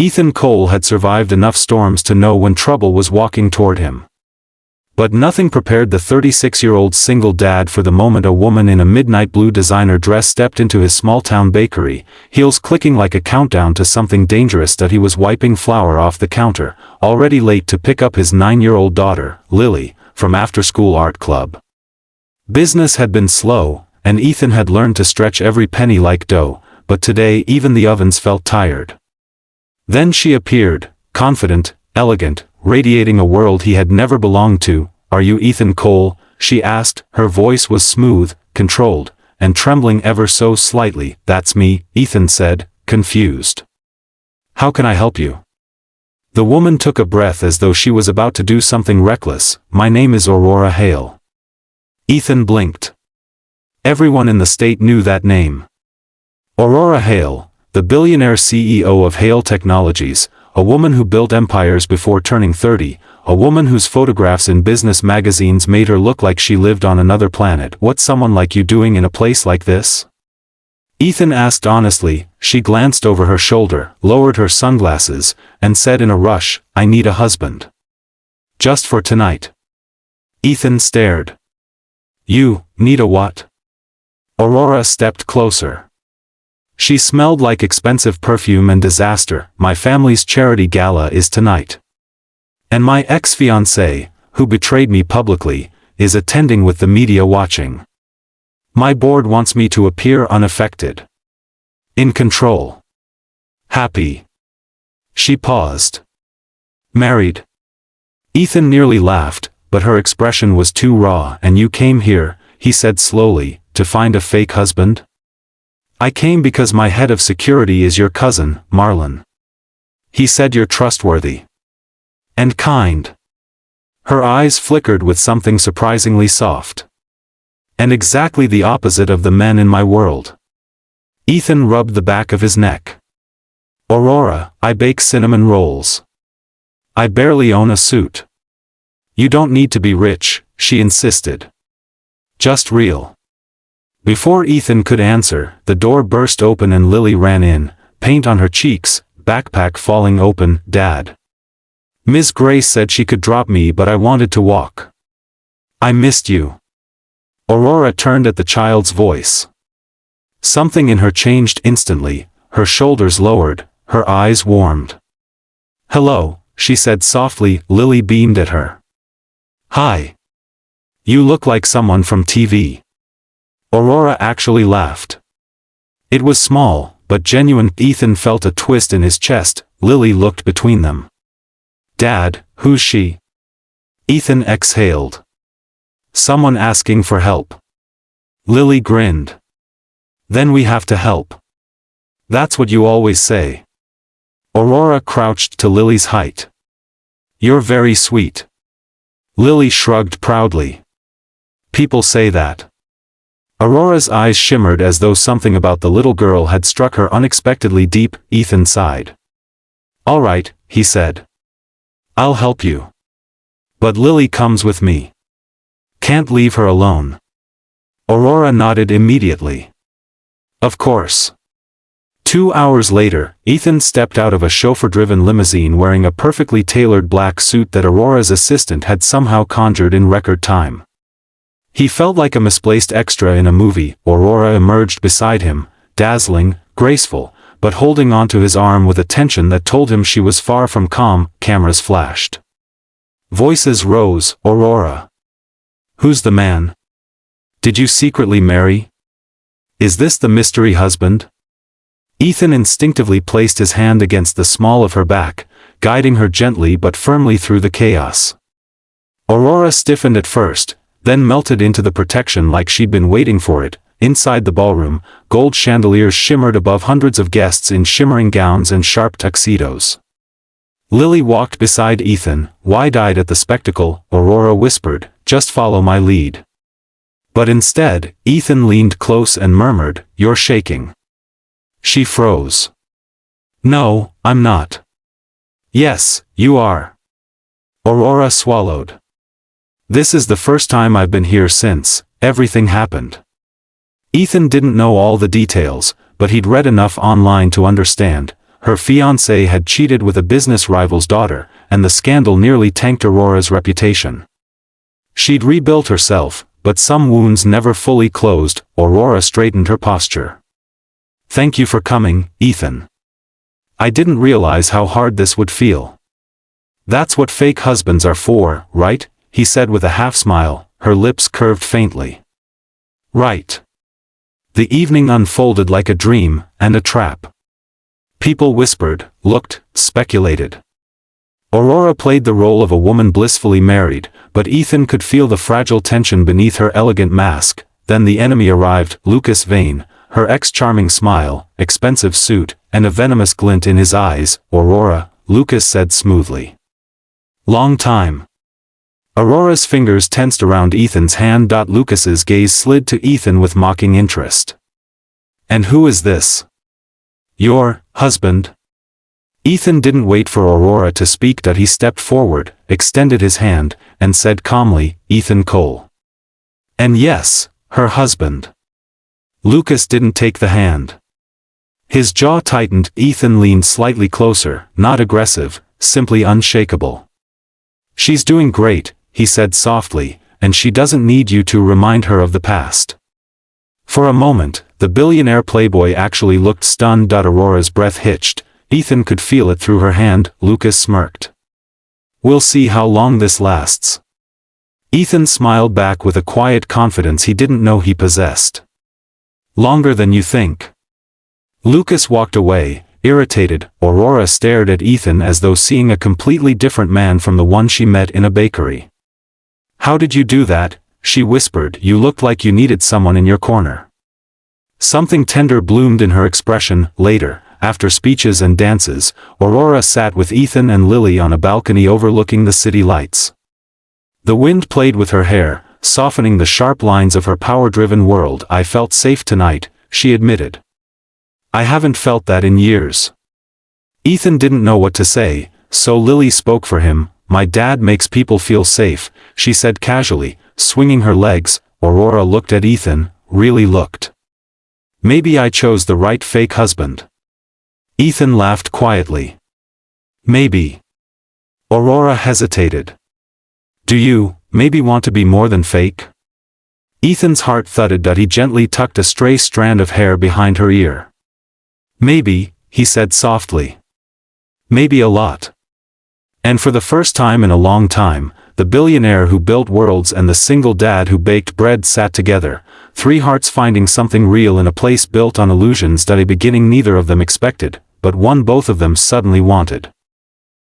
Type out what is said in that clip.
Ethan Cole had survived enough storms to know when trouble was walking toward him. But nothing prepared the 36-year-old single dad for the moment a woman in a midnight blue designer dress stepped into his small-town bakery, heels clicking like a countdown to something dangerous that he was wiping flour off the counter, already late to pick up his 9-year-old daughter, Lily, from after-school art club. Business had been slow, and Ethan had learned to stretch every penny like dough, but today even the ovens felt tired. Then she appeared, confident, elegant, radiating a world he had never belonged to. "Are you Ethan Cole?" she asked. Her voice was smooth, controlled, and trembling ever so slightly. "That's me," Ethan said, confused. "How can I help you?" The woman took a breath as though she was about to do something reckless. "My name is Aurora Hale." Ethan blinked. Everyone in the state knew that name. Aurora Hale, the billionaire CEO of Hale Technologies, a woman who built empires before turning 30, a woman whose photographs in business magazines made her look like she lived on another planet. "What's someone like you doing in a place like this?" Ethan asked honestly. She glanced over her shoulder, lowered her sunglasses, and said in a rush, "I need a husband. Just for tonight." Ethan stared. "You need a what?" Aurora stepped closer. She smelled like expensive perfume and disaster. "My family's charity gala is tonight. And my ex-fiancé, who betrayed me publicly, is attending with the media watching. My board wants me to appear unaffected. In control. Happy." She paused. "Married?" Ethan nearly laughed, but her expression was too raw. "And you came here," he said slowly, "to find a fake husband?" "I came because my head of security is your cousin, Marlon. He said you're trustworthy. And kind." Her eyes flickered with something surprisingly soft. "And exactly the opposite of the men in my world." Ethan rubbed the back of his neck. "Aurora, I bake cinnamon rolls. I barely own a suit." "You don't need to be rich," she insisted. "Just real." Before Ethan could answer, the door burst open and Lily ran in, paint on her cheeks, backpack falling open. "Dad. Ms. Gray said she could drop me but I wanted to walk. I missed you." Aurora turned at the child's voice. Something in her changed instantly, her shoulders lowered, her eyes warmed. "Hello," she said softly. Lily beamed at her. "Hi. You look like someone from TV." Aurora actually laughed. It was small, but genuine. Ethan felt a twist in his chest. Lily looked between them. "Dad, who's she?" Ethan exhaled. "Someone asking for help." Lily grinned. "Then we have to help. That's what you always say." Aurora crouched to Lily's height. "You're very sweet." Lily shrugged proudly. "People say that." Aurora's eyes shimmered as though something about the little girl had struck her unexpectedly deep. Ethan sighed. "All right," he said. "I'll help you. But Lily comes with me. Can't leave her alone." Aurora nodded immediately. "Of course." 2 hours later, Ethan stepped out of a chauffeur-driven limousine wearing a perfectly tailored black suit that Aurora's assistant had somehow conjured in record time. He felt like a misplaced extra in a movie. Aurora emerged beside him, dazzling, graceful, but holding onto his arm with a tension that told him she was far from calm. Cameras flashed. Voices rose. "Aurora. Who's the man? Did you secretly marry? Is this the mystery husband?" Ethan instinctively placed his hand against the small of her back, guiding her gently but firmly through the chaos. Aurora stiffened at first, then melted into the protection like she'd been waiting for it. Inside the ballroom, gold chandeliers shimmered above hundreds of guests in shimmering gowns and sharp tuxedos. Lily walked beside Ethan, wide-eyed at the spectacle. Aurora whispered, "Just follow my lead." But instead, Ethan leaned close and murmured, "You're shaking." She froze. "No, I'm not." "Yes, you are." Aurora swallowed. "This is the first time I've been here since everything happened." Ethan didn't know all the details, but he'd read enough online to understand. her fiancé had cheated with a business rival's daughter, and the scandal nearly tanked Aurora's reputation. She'd rebuilt herself, but some wounds never fully closed. Aurora straightened her posture. "Thank you for coming, Ethan. I didn't realize how hard this would feel." "That's what fake husbands are for, right?" he said with a half-smile, her lips curved faintly. "Right." The evening unfolded like a dream, and a trap. People whispered, looked, speculated. Aurora played the role of a woman blissfully married, but Ethan could feel the fragile tension beneath her elegant mask. Then the enemy arrived, Lucas Vane, her ex-charming smile, expensive suit, and a venomous glint in his eyes. "Aurora," Lucas said smoothly. "Long time." Aurora's fingers tensed around Ethan's hand. Lucas's gaze slid to Ethan with mocking interest. "And who is this?" "Your husband." Ethan didn't wait for Aurora to speak. He stepped forward, extended his hand, and said calmly, "Ethan Cole." "And yes, her husband." Lucas didn't take the hand. His jaw tightened. Ethan leaned slightly closer, not aggressive, simply unshakable. "She's doing great," he said softly, "and she doesn't need you to remind her of the past." For a moment, the billionaire playboy actually looked stunned. Aurora's breath hitched. Ethan could feel it through her hand. Lucas smirked. "We'll see how long this lasts." Ethan smiled back with a quiet confidence he didn't know he possessed. "Longer than you think." Lucas walked away, irritated. Aurora stared at Ethan as though seeing a completely different man from the one she met in a bakery. "How did you do that?" she whispered. "You looked like you needed someone in your corner." Something tender bloomed in her expression. Later, after speeches and dances, Aurora sat with Ethan and Lily on a balcony overlooking the city lights. The wind played with her hair, softening the sharp lines of her power-driven world. "I felt safe tonight," she admitted. "I haven't felt that in years." Ethan didn't know what to say, so Lily spoke for him. "My dad makes people feel safe," she said casually, swinging her legs. Aurora looked at Ethan, really looked. "Maybe I chose the right fake husband." Ethan laughed quietly. "Maybe." Aurora hesitated. "Do you, maybe want to be more than fake?" Ethan's heart thudded. He gently tucked a stray strand of hair behind her ear. "Maybe," he said softly. "Maybe a lot." And for the first time in a long time, the billionaire who built worlds and the single dad who baked bread sat together, three hearts finding something real in a place built on illusions. A beginning neither of them expected, but one both of them suddenly wanted.